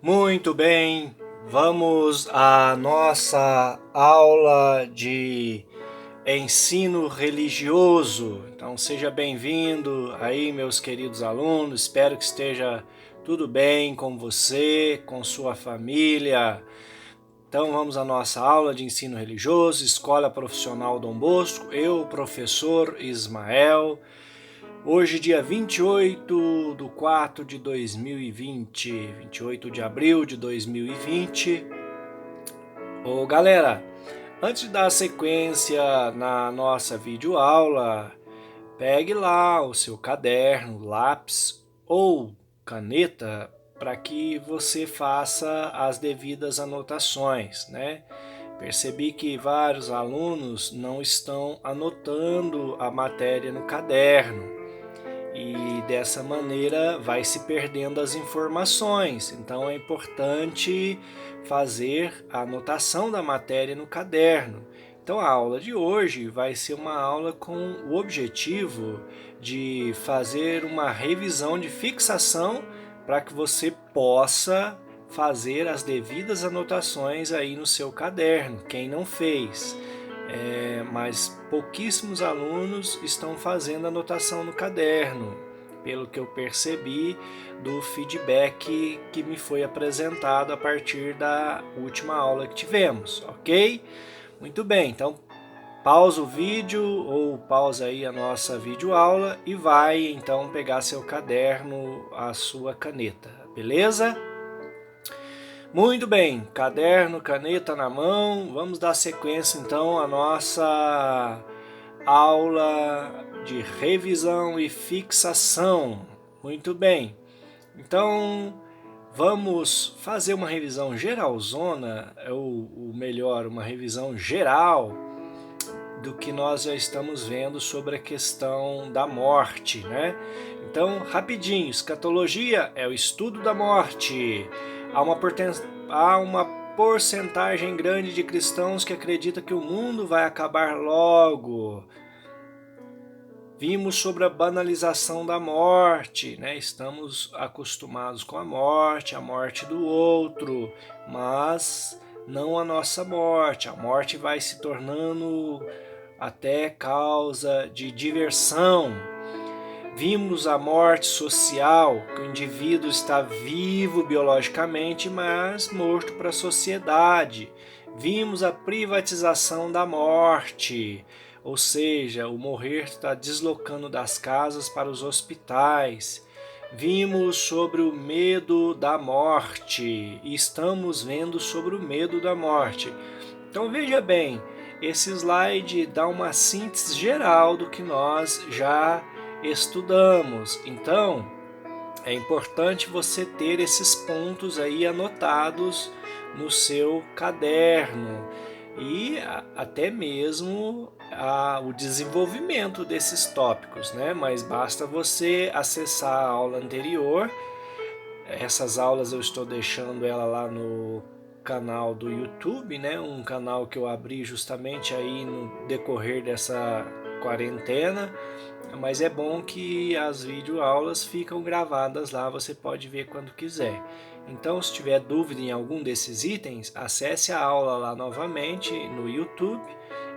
Muito bem, vamos à nossa aula de ensino religioso. Então seja bem-vindo aí, meus queridos alunos. Espero que esteja tudo bem com você, com sua família. Então vamos à nossa aula de ensino religioso, Escola Profissional Dom Bosco. Eu, professor Ismael. Hoje, dia 28 de 2020, 28 de abril de 2020. Ô galera, antes de dar sequência na nossa videoaula, pegue lá o seu caderno, lápis ou caneta para que você faça as devidas anotações, né? Percebi que vários alunos não estão anotando a matéria no caderno. E dessa maneira vai se perdendo as informações. Então é importante fazer a anotação da matéria no caderno. Então a aula de hoje vai ser uma aula com o objetivo de fazer uma revisão de fixação para que você possa fazer as devidas anotações aí no seu caderno, quem não fez. Mas pouquíssimos alunos estão fazendo anotação no caderno, pelo que eu percebi do feedback que me foi apresentado a partir da última aula que tivemos, ok? Muito bem, então pausa o vídeo ou pausa aí a nossa videoaula e vai então pegar seu caderno, a sua caneta, beleza? Muito bem, caderno, caneta na mão, vamos dar sequência então à nossa aula de revisão e fixação. Muito bem, então vamos fazer uma revisão geralzona, ou melhor, uma revisão geral do que nós já estamos vendo sobre a questão da morte, né? Então, rapidinho, escatologia é o estudo da morte. Há uma porcentagem grande de cristãos que acredita que o mundo vai acabar logo. Vimos sobre a banalização da morte, né? Estamos acostumados com a morte do outro, mas não a nossa morte. A morte vai se tornando até causa de diversão. Vimos a morte social, que o indivíduo está vivo biologicamente, mas morto para a sociedade. Vimos a privatização da morte, ou seja, o morrer está deslocando das casas para os hospitais. Vimos sobre o medo da morte e estamos vendo sobre o medo da morte. Então veja bem, esse slide dá uma síntese geral do que nós já estudamos. Então, é importante você ter esses pontos aí anotados no seu caderno e até mesmo o desenvolvimento desses tópicos, né? Mas basta você acessar a aula anterior. Essas aulas eu estou deixando ela lá no canal do YouTube, né? Um canal que eu abri justamente aí no decorrer dessa quarentena, mas é bom que as videoaulas ficam gravadas lá, você pode ver quando quiser. Então, se tiver dúvida em algum desses itens, acesse a aula lá novamente no YouTube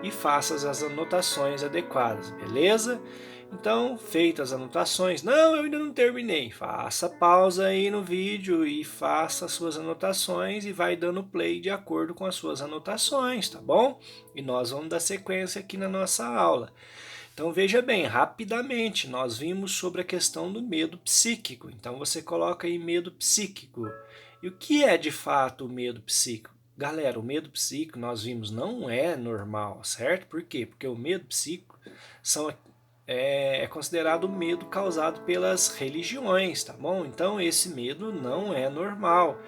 e faça as anotações adequadas, beleza? Então, feitas as anotações, não, eu ainda não terminei. Faça pausa aí no vídeo e faça as suas anotações e vai dando play de acordo com as suas anotações, tá bom? E nós vamos dar sequência aqui na nossa aula. Então veja bem, rapidamente, nós vimos sobre a questão do medo psíquico. Então você coloca aí medo psíquico. E o que é de fato o medo psíquico? Galera, o medo psíquico, nós vimos, não é normal, certo? Por quê? Porque o medo psíquico é considerado o medo causado pelas religiões, tá bom? Então esse medo não é normal.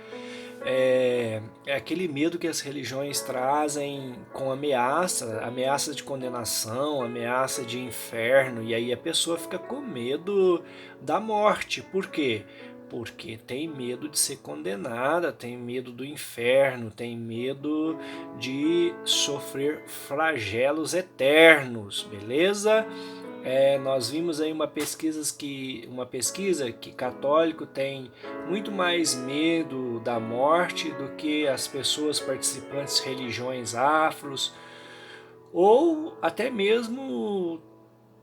É aquele medo que as religiões trazem com ameaça de condenação, ameaça de inferno, e aí a pessoa fica com medo da morte. Por quê? Porque tem medo de ser condenada, tem medo do inferno, tem medo de sofrer flagelos eternos, beleza? Nós vimos aí uma pesquisa que católico tem muito mais medo da morte do que as pessoas participantes de religiões afros, ou até mesmo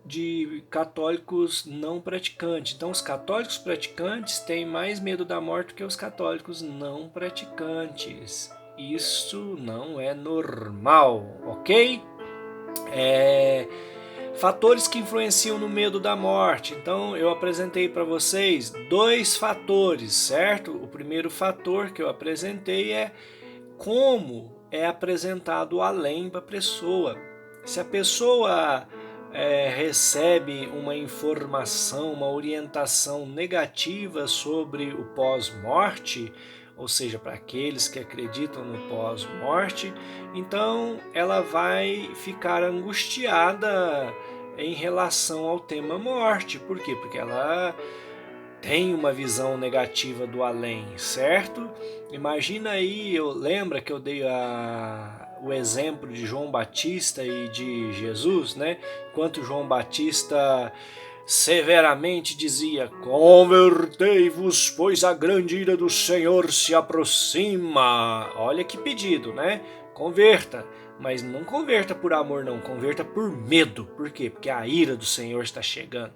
de católicos não praticantes. Então, os católicos praticantes têm mais medo da morte do que os católicos não praticantes. Isso não é normal, ok? Fatores que influenciam no medo da morte. Então, eu apresentei para vocês 2 fatores, certo? O primeiro fator que eu apresentei é como é apresentado o além para a pessoa. Se a pessoa recebe uma informação, uma orientação negativa sobre o pós-morte, ou seja, para aqueles que acreditam no pós-morte, então ela vai ficar angustiada em relação ao tema morte. Por quê? Porque ela tem uma visão negativa do além, certo? Imagina aí, lembra que eu dei o exemplo de João Batista e de Jesus, né? Enquanto João Batista severamente dizia: convertei-vos, pois a grande ira do Senhor se aproxima. Olha que pedido, né? Converta, mas não converta por amor não, converta por medo. Por quê? Porque a ira do Senhor está chegando.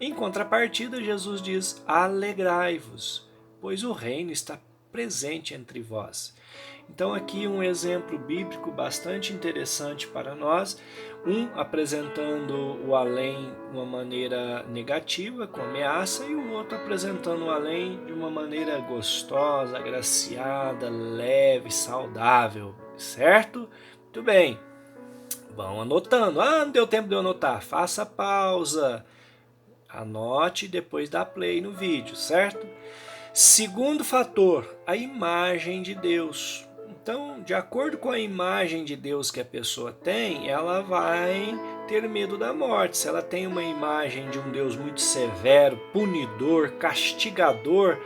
Em contrapartida, Jesus diz: alegrai-vos, pois o reino está presente entre vós. Então, aqui um exemplo bíblico bastante interessante para nós, apresentando o além de uma maneira negativa, com ameaça, e o outro apresentando o além de uma maneira gostosa, agraciada, leve, saudável, certo? Muito bem, vão anotando. Não deu tempo de eu anotar, faça pausa, anote e depois dá play no vídeo, certo? Segundo fator, a imagem de Deus. Então, de acordo com a imagem de Deus que a pessoa tem, ela vai ter medo da morte. Se ela tem uma imagem de um Deus muito severo, punidor, castigador,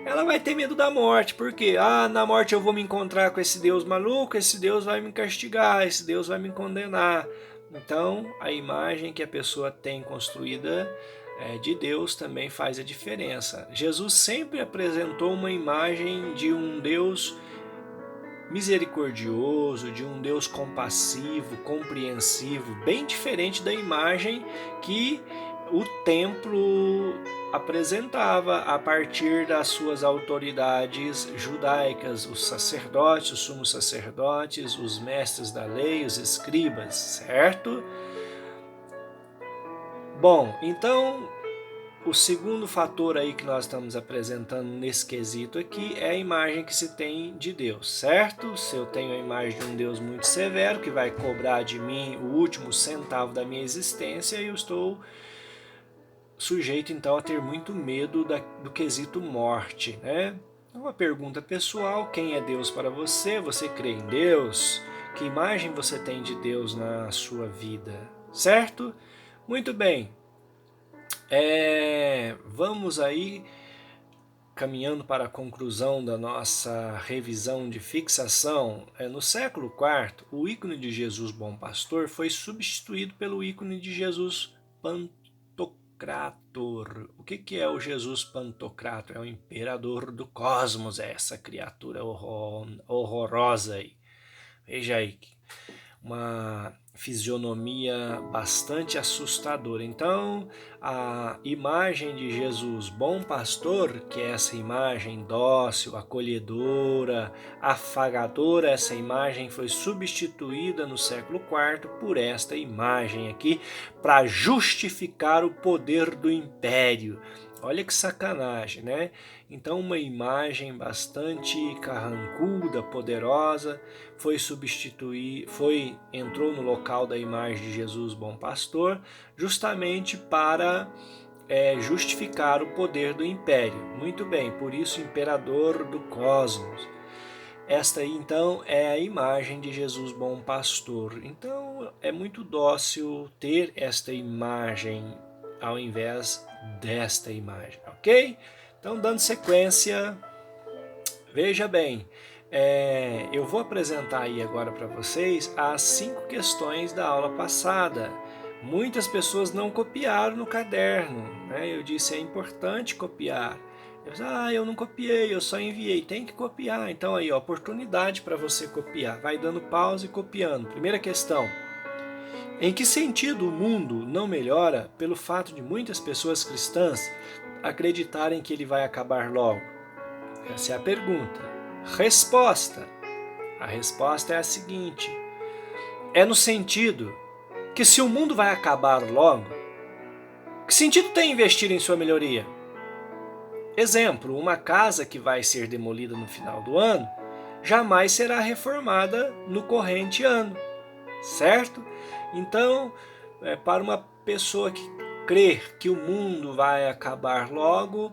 ela vai ter medo da morte. Por quê? Na morte eu vou me encontrar com esse Deus maluco, esse Deus vai me castigar, esse Deus vai me condenar. Então, a imagem que a pessoa tem construída de Deus também faz a diferença. Jesus sempre apresentou uma imagem de um Deus misericordioso, de um Deus compassivo, compreensivo, bem diferente da imagem que o templo apresentava a partir das suas autoridades judaicas, os sacerdotes, os sumos sacerdotes, os mestres da lei, os escribas, certo? Bom, então o segundo fator aí que nós estamos apresentando nesse quesito aqui é a imagem que se tem de Deus, certo? Se eu tenho a imagem de um Deus muito severo que vai cobrar de mim o último centavo da minha existência, eu estou sujeito então a ter muito medo do quesito morte, né? Uma pergunta pessoal: quem é Deus para você? Você crê em Deus? Que imagem você tem de Deus na sua vida, certo? Muito bem. Vamos aí caminhando para a conclusão da nossa revisão de fixação. No século IV, o ícone de Jesus Bom Pastor foi substituído pelo ícone de Jesus Pantocrator. O que é o Jesus Pantocrator? É o imperador do cosmos, é essa criatura horrorosa aí. Veja aí, uma fisionomia bastante assustadora. Então, a imagem de Jesus Bom Pastor, que é essa imagem dócil, acolhedora, afagadora, essa imagem foi substituída no século IV por esta imagem aqui para justificar o poder do império. Olha que sacanagem, né? Então, uma imagem bastante carrancuda, poderosa, entrou no local da imagem de Jesus Bom Pastor, justamente para justificar o poder do império. Muito bem, por isso imperador do cosmos. Esta aí então é a imagem de Jesus Bom Pastor. Então é muito dócil ter esta imagem ao invés desta imagem, ok? Então, dando sequência, veja bem, eu vou apresentar aí agora para vocês as 5 questões da aula passada. Muitas pessoas não copiaram no caderno, né? Eu disse, é importante copiar. Eu disse, eu não copiei, eu só enviei. Tem que copiar. Então aí, ó, oportunidade para você copiar. Vai dando pausa e copiando. Primeira questão. Em que sentido o mundo não melhora pelo fato de muitas pessoas cristãs acreditarem que ele vai acabar logo? Essa é a pergunta. Resposta. A resposta é a seguinte. É no sentido que se o mundo vai acabar logo, que sentido tem investir em sua melhoria? Exemplo, uma casa que vai ser demolida no final do ano jamais será reformada no corrente ano, certo? Então, para uma pessoa que crer que o mundo vai acabar logo,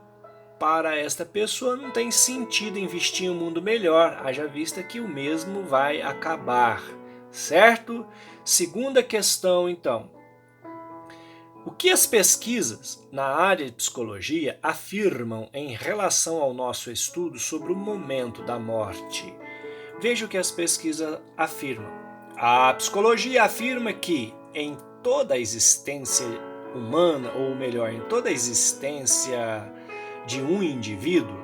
para esta pessoa não tem sentido investir em um mundo melhor, haja vista que o mesmo vai acabar, certo? Segunda questão, então. O que as pesquisas na área de psicologia afirmam em relação ao nosso estudo sobre o momento da morte? Veja o que as pesquisas afirmam. A psicologia afirma que em toda a existência humana, ou melhor, em toda a existência de um indivíduo,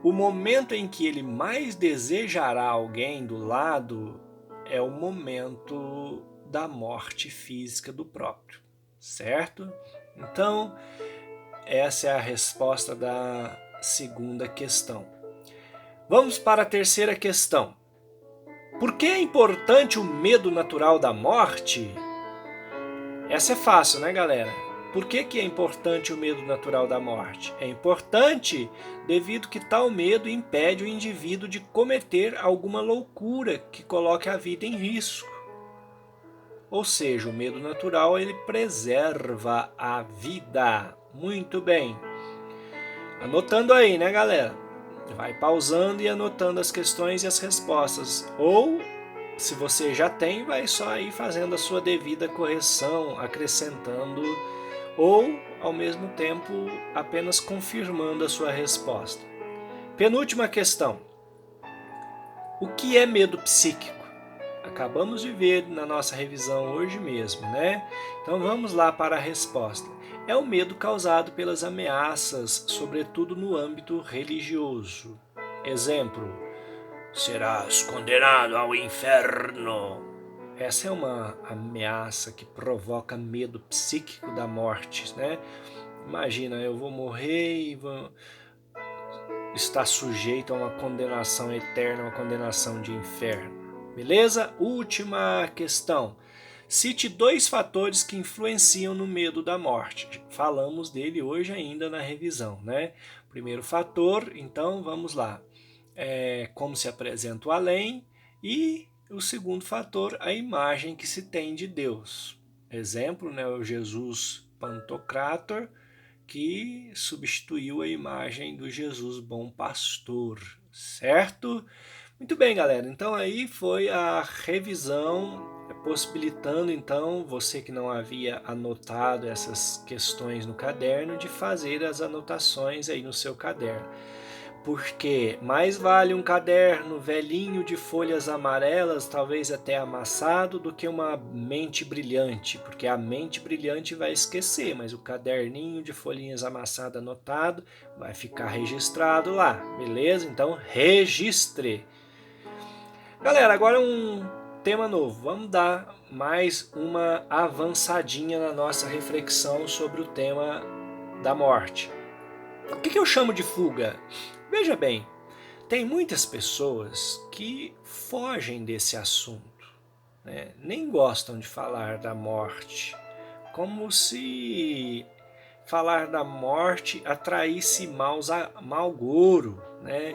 o momento em que ele mais desejará alguém do lado é o momento da morte física do próprio, certo? Então, essa é a resposta da segunda questão. Vamos para a terceira questão. Por que é importante o medo natural da morte? Essa é fácil, né, galera? Por que é importante o medo natural da morte? É importante devido que tal medo impede o indivíduo de cometer alguma loucura que coloque a vida em risco. Ou seja, o medo natural ele preserva a vida. Muito bem. Anotando aí, né, galera? Vai pausando e anotando as questões e as respostas. Ou, se você já tem, vai só aí fazendo a sua devida correção, acrescentando, ou, ao mesmo tempo, apenas confirmando a sua resposta. Penúltima questão. O que é medo psíquico? Acabamos de ver na nossa revisão hoje mesmo, né? Então vamos lá para a resposta. É o medo causado pelas ameaças, sobretudo no âmbito religioso. Exemplo, serás condenado ao inferno. Essa é uma ameaça que provoca medo psíquico da morte, né? Imagina, eu vou morrer e vou estar sujeito a uma condenação eterna, uma condenação de inferno. Beleza? Última questão. Cite 2 fatores que influenciam no medo da morte. Falamos dele hoje ainda na revisão, né? Primeiro fator, então vamos lá. Como se apresenta o além, e o segundo fator, a imagem que se tem de Deus. Exemplo, né, o Jesus Pantocrator, que substituiu a imagem do Jesus Bom Pastor, certo? Muito bem, galera. Então aí foi a revisão, possibilitando então você que não havia anotado essas questões no caderno de fazer as anotações aí no seu caderno. Porque mais vale um caderno velhinho de folhas amarelas, talvez até amassado, do que uma mente brilhante, porque a mente brilhante vai esquecer, mas o caderninho de folhinhas amassado anotado vai ficar registrado lá, beleza? Então registre. Galera, agora um tema novo. Vamos dar mais uma avançadinha na nossa reflexão sobre o tema da morte. O que eu chamo de fuga? Veja bem, tem muitas pessoas que fogem desse assunto, né? Nem gostam de falar da morte, como se falar da morte atraísse mau gouro, né?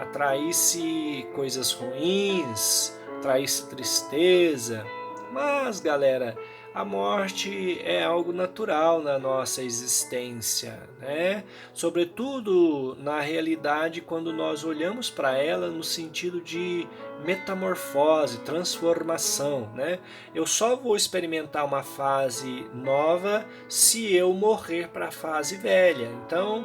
Atraísse coisas ruins, atraísse tristeza. Mas, galera, a morte é algo natural na nossa existência, né? Sobretudo na realidade quando nós olhamos para ela no sentido de metamorfose, transformação, né? Eu só vou experimentar uma fase nova se eu morrer para a fase velha. Então,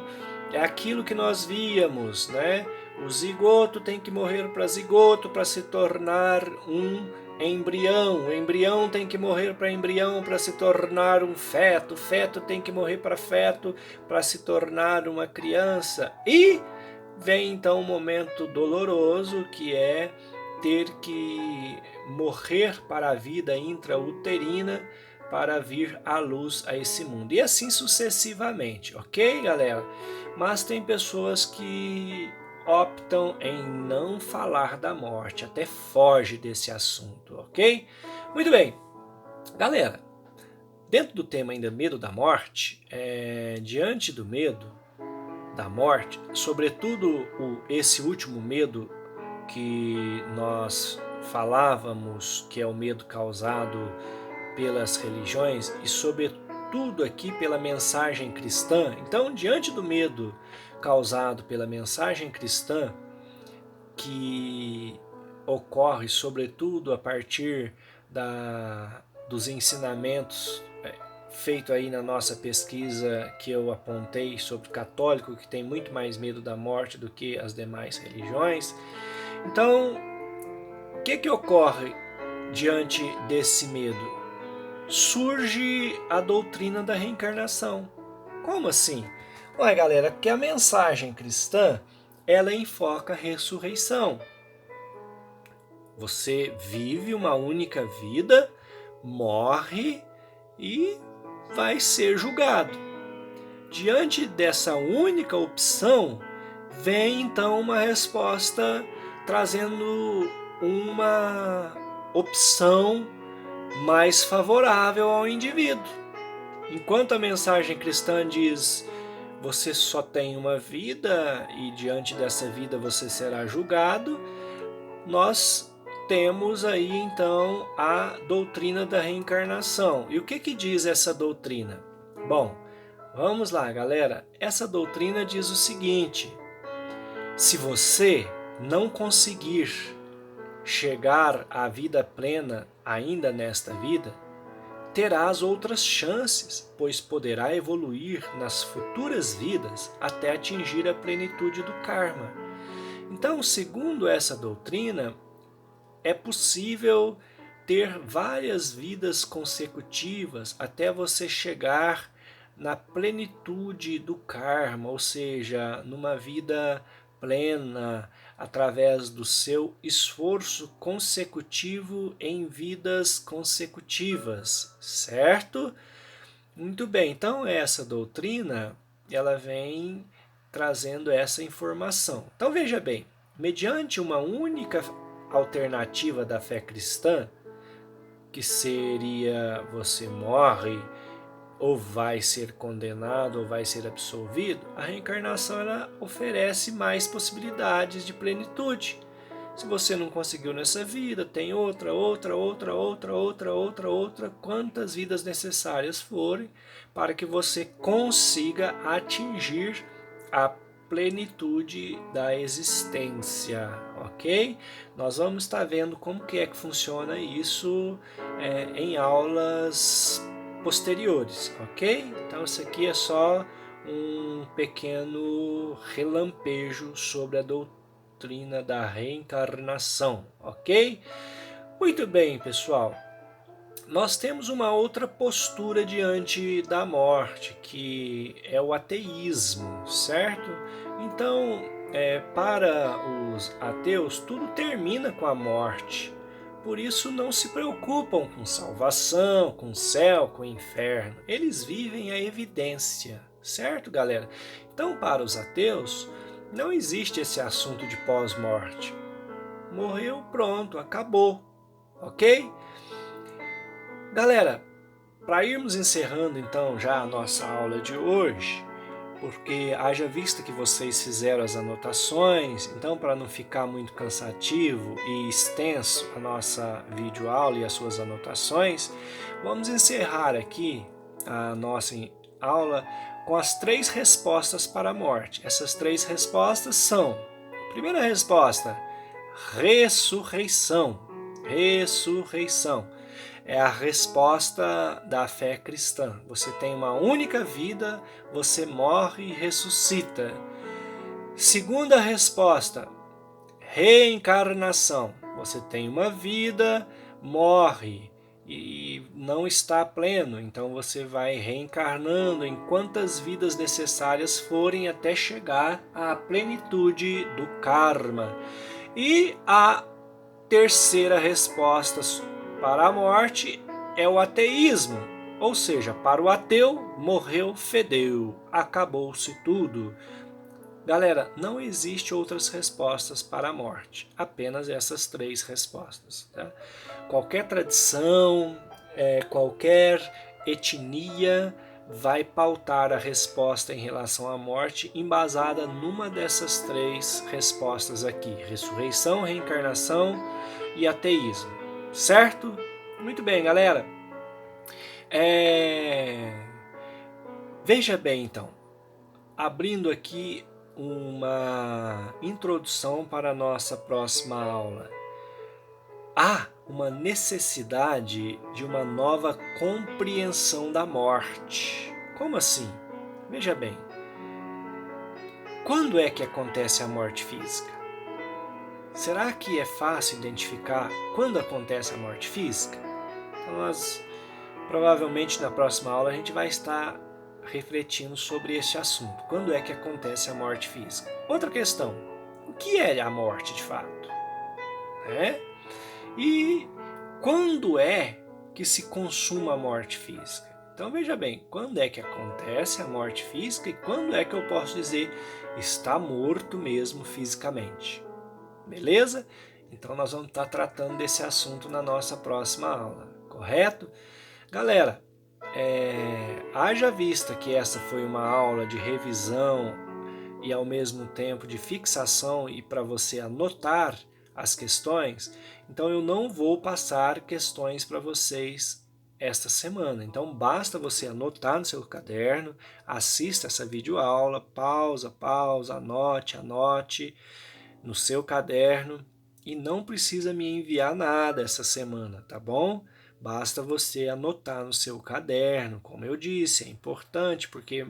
é aquilo que nós víamos, né? O zigoto tem que morrer para zigoto para se tornar um embrião. O embrião tem que morrer para embrião para se tornar um feto. O feto tem que morrer para feto para se tornar uma criança. E vem então um momento doloroso, que é ter que morrer para a vida intrauterina para vir à luz a esse mundo. E assim sucessivamente, ok, galera? Mas tem pessoas que optam em não falar da morte, até foge desse assunto, ok? Muito bem, galera, dentro do tema ainda medo da morte, diante do medo da morte, sobretudo esse último medo que nós falávamos, que é o medo causado pelas religiões e sobretudo aqui pela mensagem cristã. Então, diante do medo causado pela mensagem cristã, que ocorre sobretudo a partir dos ensinamentos feito aí na nossa pesquisa que eu apontei sobre o católico, que tem muito mais medo da morte do que as demais religiões. Então, o que ocorre diante desse medo? Surge a doutrina da reencarnação. Como assim? Ué, galera, porque a mensagem cristã, ela enfoca a ressurreição. Você vive uma única vida, morre e vai ser julgado. Diante dessa única opção, vem então uma resposta trazendo uma opção mais favorável ao indivíduo. Enquanto a mensagem cristã diz: você só tem uma vida e diante dessa vida você será julgado, nós temos aí então a doutrina da reencarnação. E o que diz essa doutrina? Bom, vamos lá, galera. Essa doutrina diz o seguinte: se você não conseguir chegar à vida plena ainda nesta vida, terás outras chances, pois poderá evoluir nas futuras vidas até atingir a plenitude do karma. Então, segundo essa doutrina, é possível ter várias vidas consecutivas até você chegar na plenitude do karma, ou seja, numa vida plena, através do seu esforço consecutivo em vidas consecutivas, certo? Muito bem, então essa doutrina, ela vem trazendo essa informação. Então veja bem, mediante uma única alternativa da fé cristã, que seria você morre ou vai ser condenado ou vai ser absolvido, a reencarnação ela oferece mais possibilidades de plenitude. Se você não conseguiu nessa vida, tem outra, quantas vidas necessárias forem para que você consiga atingir a plenitude da existência, ok? Nós vamos estar vendo como que é que funciona isso em aulas posteriores, ok? Então isso aqui é só um pequeno relampejo sobre a doutrina da reencarnação, ok? Muito bem, pessoal. Nós temos uma outra postura diante da morte, que é o ateísmo, certo? Então, para os ateus, tudo termina com a morte. Por isso não se preocupam com salvação, com céu, com inferno. Eles vivem a evidência, certo, galera? Então, para os ateus, não existe esse assunto de pós-morte. Morreu, pronto, acabou, ok? Galera, para irmos encerrando então já a nossa aula de hoje, porque haja vista que vocês fizeram as anotações, então para não ficar muito cansativo e extenso a nossa videoaula e as suas anotações, vamos encerrar aqui a nossa aula com as 3 respostas para a morte. Essas 3 respostas são: primeira resposta, ressurreição. Ressurreição é a resposta da fé cristã. Você tem uma única vida, você morre e ressuscita. Segunda resposta, reencarnação. Você tem uma vida, morre e não está pleno, então você vai reencarnando em quantas vidas necessárias forem até chegar à plenitude do karma. E a terceira resposta para a morte é o ateísmo, ou seja, para o ateu, morreu, fedeu, acabou-se tudo. Galera, não existe outras respostas para a morte, apenas essas três respostas. Tá? Qualquer tradição, qualquer etnia vai pautar a resposta em relação à morte embasada numa dessas três respostas aqui: ressurreição, reencarnação e ateísmo. Certo? Muito bem, galera. Veja bem, então, abrindo aqui uma introdução para a nossa próxima aula. Há uma necessidade de uma nova compreensão da morte. Como assim? Veja bem, quando é que acontece a morte física? Será que é fácil identificar quando acontece a morte física? Então, provavelmente na próxima aula a gente vai estar refletindo sobre esse assunto. Quando é que acontece a morte física? Outra questão, o que é a morte de fato? E quando é que se consuma a morte física? Então veja bem, quando é que acontece a morte física e quando é que eu posso dizer está morto mesmo fisicamente? Beleza? Então nós vamos estar tratando desse assunto na nossa próxima aula, correto? Galera, haja vista que essa foi uma aula de revisão e ao mesmo tempo de fixação e para você anotar as questões, então eu não vou passar questões para vocês esta semana. Então basta você anotar no seu caderno, assista essa videoaula, pausa, anote no seu caderno e não precisa me enviar nada essa semana, tá bom? Basta você anotar no seu caderno, como eu disse, é importante porque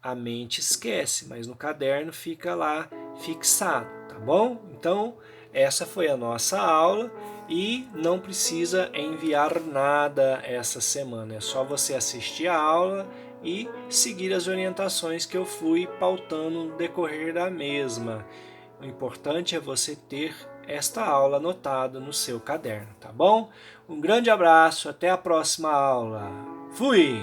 a mente esquece, mas no caderno fica lá fixado, tá bom? Então, essa foi a nossa aula e não precisa enviar nada essa semana, é só você assistir a aula e seguir as orientações que eu fui pautando no decorrer da mesma. O importante é você ter esta aula anotada no seu caderno, tá bom? Um grande abraço, até a próxima aula. Fui!